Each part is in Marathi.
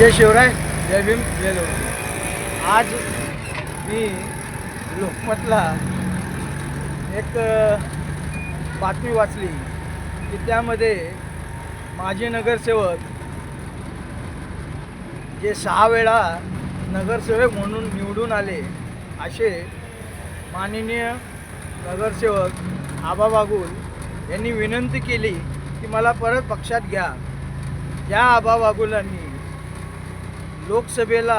जय शिवराय, जय भीम, जय लोक. आज मी लोकमतला एक बातमी वाचली की त्यामध्ये माजी नगरसेवक जे 6 वेळा नगरसेवक म्हणून निवडून आले असे माननीय नगरसेवक आबा बागुल यांनी विनंती केली की मला परत पक्षात घ्या. या आबा बागुलांनी लोकसभेला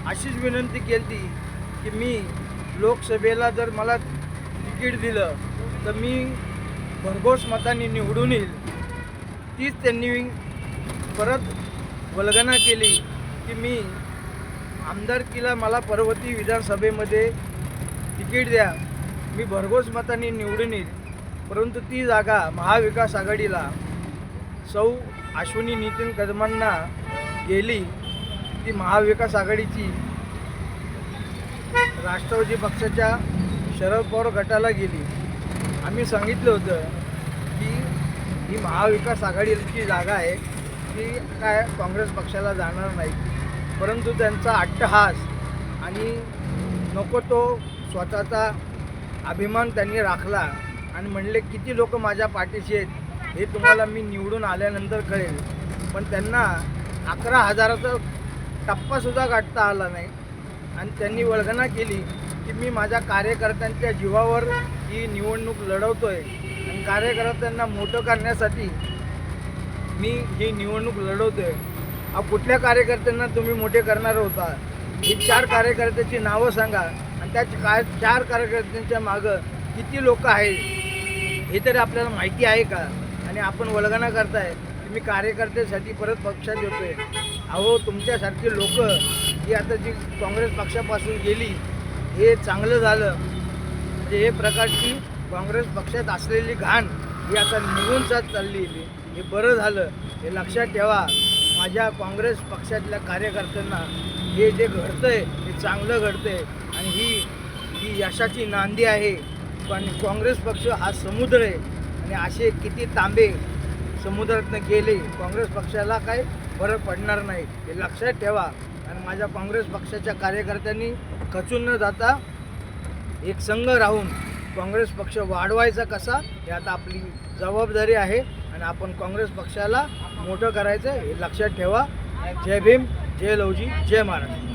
अशीच विनंती केली की मी लोकसभेला जर मला तिकीट दिलं तर मी भरघोस मतांनी निवडून येईल. तीच त्यांनी परत वल्गना केली की मी आमदारकीला मला पर्वती विधानसभेमध्ये तिकीट द्या, मी भरघोस मतांनी निवडून येईल. परंतु ती जागा महाविकास आघाडीला सौ अश्विनी नितीन कदमांना गेली. ती महाविकास आघाडीची राष्ट्रवादी पक्षाच्या शरद पवार गटाला गेली. आम्ही सांगितलं होतं की ही महाविकास आघाडीची जागा आहे, ती काय काँग्रेस पक्षाला जाणार नाही. परंतु त्यांचा अट्टहास आणि नको तो स्वतःचा अभिमान त्यांनी राखला आणि म्हणले किती लोक माझ्या पाठीशी आहेत हे तुम्हाला मी निवडून आल्यानंतर कळेल. पण त्यांना 11,000चा टप्पासुद्धा गाठता आला नाही आणि त्यांनी वल्गना केली की मी माझ्या कार्यकर्त्यांच्या जीवावर ही निवडणूक लढवतो आहे आणि कार्यकर्त्यांना मोठं करण्यासाठी मी ही निवडणूक लढवतो आहे. कुठल्या कार्यकर्त्यांना तुम्ही मोठे करणार होता? ही 4 कार्यकर्त्याची नावं सांगा आणि त्या 4 कार्यकर्त्यांच्या मागं किती लोक आहेत हे तरी आपल्याला माहिती आहे का? आणि आपण वल्गना करताय की मी कार्यकर्त्यासाठी परत पक्षात येतोय. अहो, तुमच्यासारखी लोक ही आता जी काँग्रेस पक्षापासून गेली हे चांगलं झालं. म्हणजे हे प्रकारची काँग्रेस पक्षात असलेली घाण ही आता निघून जात चालली, हे बरं झालं. हे लक्षात ठेवा, माझ्या काँग्रेस पक्षातल्या कार्यकर्त्यांना हे जे घडतं आहे हे चांगलं घडतं आहे आणि ही यशाची नांदी आहे. पण काँग्रेस पक्ष हा समुद्र आहे आणि असे किती तांबे समुद्रातनं गेले, काँग्रेस पक्षाला काय फरक पडणार नाही, हे लक्षात ठेवा. आणि माझ्या काँग्रेस पक्षाच्या कार्यकर्त्यांनी खचून न जाता एक संघ राहून काँग्रेस पक्ष वाढवायचा कसा हे आता आपली जबाबदारी आहे आणि आपण काँग्रेस पक्षाला मोठं करायचं हे लक्षात ठेवा. जय भीम, जय लवजी, जय महाराष्ट्र.